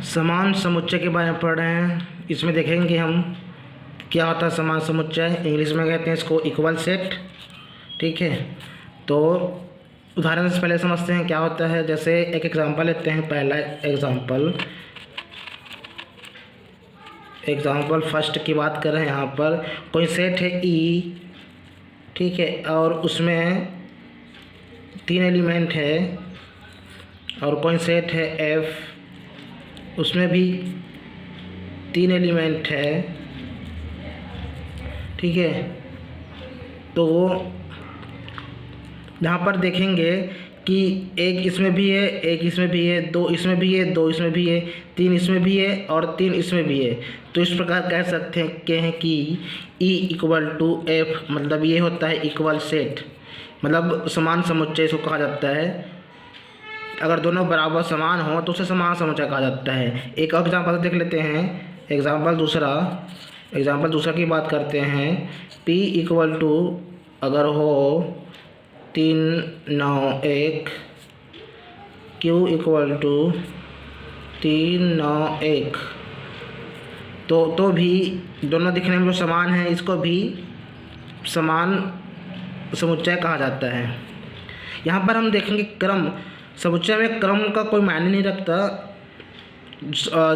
समान समुच्चय के बारे में पढ़ रहे हैं। इसमें देखेंगे हम क्या होता है समान समुच्चय। इंग्लिश में कहते हैं इसको इक्वल सेट। ठीक है, तो उदाहरण से पहले समझते हैं क्या होता है। जैसे एक एग्जांपल लेते हैं। पहला एग्जांपल फर्स्ट की बात कर रहे हैं। यहाँ पर कोई सेट है ई, ठीक है, और उसमें 3 एलिमेंट है। और कोई सेट है एफ, उसमें भी 3 एलिमेंट है। ठीक है, तो यहाँ पर देखेंगे कि एक इसमें भी है, एक इसमें भी है, 2 इसमें भी है, 2 इसमें भी है, 3 इसमें भी है और 3 इसमें भी है। तो इस प्रकार कह सकते हैं कि E इक्वल टू एफ, मतलब ये होता है इक्वल सेट, मतलब समान समुच्चय इसको कहा जाता है। अगर दोनों बराबर समान हो तो उसे समान समुच्चय कहा जाता है। एक और एग्जाम्पल देख लेते हैं। एग्जाम्पल दूसरा की बात करते हैं। P इक्वल टू अगर हो 3, 9, 1, Q इक्वल टू 3, 9, 1, तो भी दोनों दिखने में समान है, इसको भी समान समुच्चय कहा जाता है। यहाँ पर हम देखेंगे क्रम। समुच्चय में क्रम का कोई मायने नहीं रखता।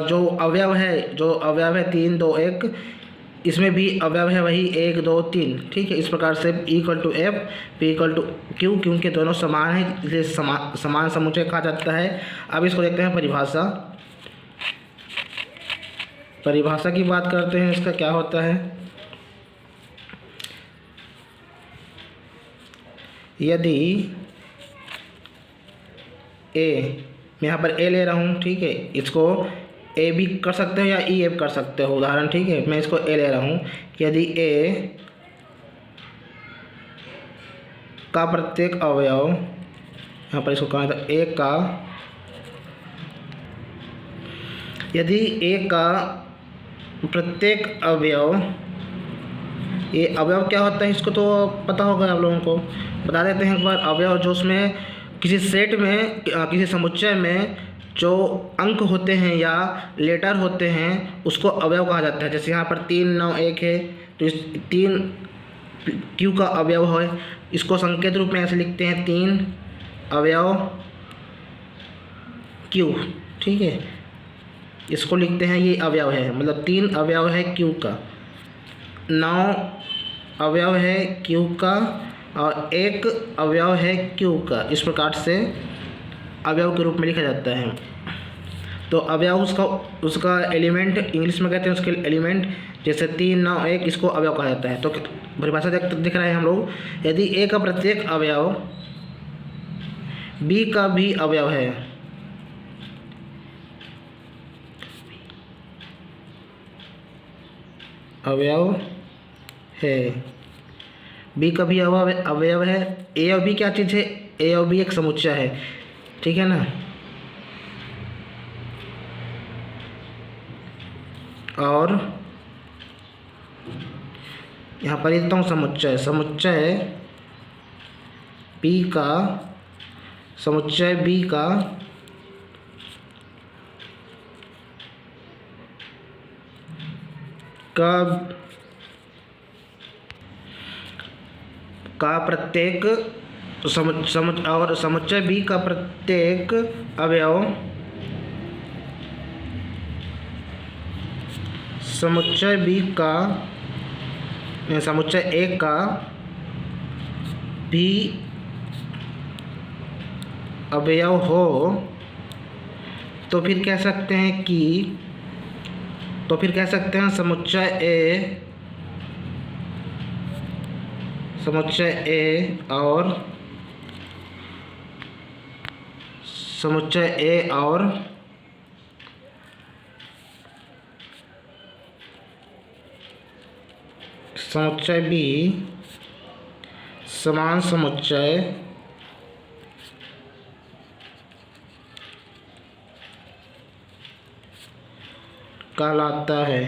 जो अवयव है 3, 2, 1, इसमें भी अवयव है वही 1, 2, 3। ठीक है, इस प्रकार से E equal to F, P equal to Q, क्योंकि दोनों समान हैं इसलिए समान समुच्चय कहा जाता है। अब इसको देखते हैं परिभाषा की बात करते हैं। इसका क्या होता है। यदि ए, मैं यहाँ पर ए ले रहा हूँ, ठीक है, इसको ए भी कर सकते हो या ई एफ कर सकते हो उदाहरण। ठीक है, मैं इसको ए ले रहा हूँ। यदि ए का प्रत्येक अवयव, यहाँ पर इसको कहा था ए का, यदि ए का प्रत्येक अवयव, ये अवयव क्या होता है इसको तो पता होगा आप लोगों को, बता देते हैं एक बार। अवयव जो उसमें किसी सेट में, किसी समुच्चय में जो अंक होते हैं या लेटर होते हैं उसको अवयव कहा जाता है। जैसे यहाँ पर 3, 9, 1 है, तो इस 3 क्यू का अवयव है। इसको संकेत रूप में ऐसे लिखते हैं 3 अवयव क्यू। ठीक है, इसको लिखते हैं ये अवयव है, मतलब 3 अवयव है क्यू का, 9 अवयव है क्यू का और 1 अवयव है क्यू का। इस प्रकार से अवयव के रूप में लिखा जाता है। तो अवयव उसका एलिमेंट, इंग्लिश में कहते हैं उसके एलिमेंट। जैसे 3, 9, 1, इसको अवयव कहा जाता है। तो परिभाषा दिख रहा है हम लोग। यदि ए का प्रत्येक अवयव बी का भी अवयव है, बी का भी अवयव है। ए और बी क्या चीज़ है, ए और बी एक समुच्चय है। ठीक है ना। और यहाँ पर लिखता हूँ समुच्चय बी का प्रत्येक और समुच्चय बी का प्रत्येक अवयव समुच्चय ए का भी अवयव हो, तो फिर कह सकते हैं समुच्चय ए और समुच्चय बी समान समुच्चय कहलाता है।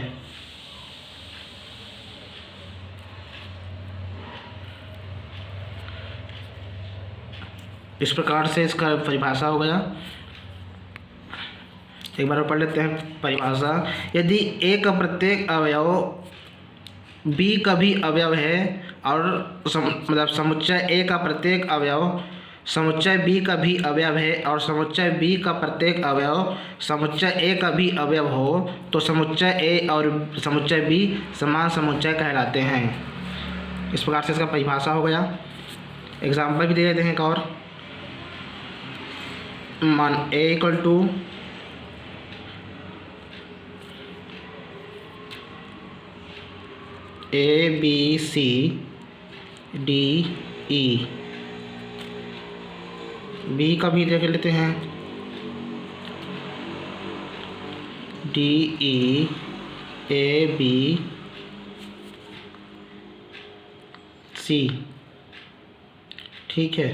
इस प्रकार से इसका परिभाषा हो गया। एक बार पढ़ लेते हैं परिभाषा। यदि ए का प्रत्येक अवयव बी का भी अवयव है और मतलब समुच्चय ए का प्रत्येक अवयव समुच्चय बी का भी अवयव है और समुच्चय बी का प्रत्येक अवयव समुच्चय ए का भी अवयव हो तो समुच्चय ए और समुच्चय बी समान समुच्चय कहलाते हैं। इस प्रकार से इसका परिभाषा हो गया। एग्जाम्पल भी दे देते हैं एक और। मान A equal to A B C D E, B का भी देख लेते हैं डी ई ए बी सी, ठीक है।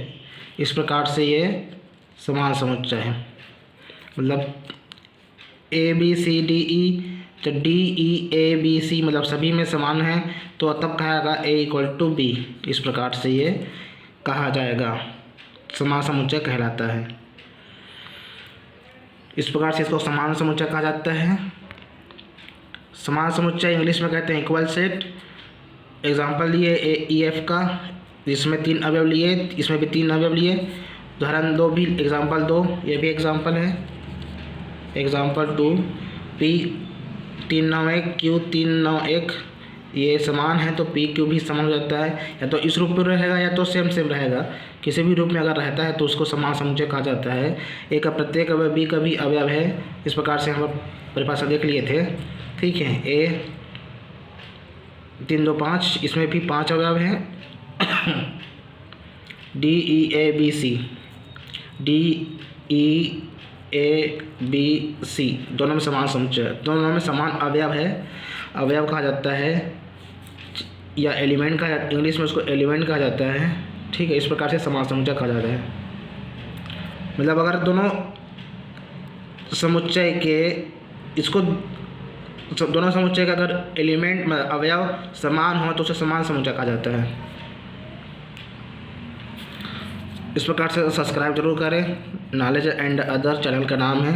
इस प्रकार से ये समान समुच्चय है। मतलब ए बी सी डी ई, तो डी ई ए बी सी मतलब सभी में समान है तो तब कहेगा ए इक्वल टू बी। इस प्रकार से ये कहा जाएगा, समान समुच्चय कहलाता है। इस प्रकार से इसको समान समुच्चय कहा जाता है। समान समुच्चय इंग्लिश में कहते हैं इक्वल सेट। एग्जाम्पल लिए ई एफ का, इसमें 3 अवयव लिए, इसमें भी 3 अवयव लिए। उदाहरण 2 भी, एग्जाम्पल 2 ये भी एग्जाम्पल है। एग्जाम्पल 2 पी 391 क्यू 391 ये समान है तो पी क्यू भी समान हो जाता है। या तो इस रूप में रहेगा या तो सेम रहेगा। किसी भी रूप में अगर रहता है तो उसको समान समुच्चय कहा जाता है। ए का प्रत्येक अवयव बी का भी अवयव है। इस प्रकार से हम परिभाषा देख लिए थे, ठीक है। ए 3 2 5, इसमें भी 5 अवयव हैं। D E A B C, D E A B C दोनों में समान समुच्चय, दोनों में समान अवयव है। अवयव कहा जाता है या एलिमेंट कहा जाता है, इंग्लिश में उसको एलिमेंट कहा जाता है, ठीक है। इस प्रकार से समान समुच्चय कहा जाता है। मतलब अगर दोनों समुच्चय के इसको दोनों समुच्चय का अगर एलिमेंट अवयव समान हो तो उसे समान समुच्चय कहा जाता है। इस प्रकार से सब्सक्राइब जरूर करें। नॉलेज एंड अदर चैनल का नाम है।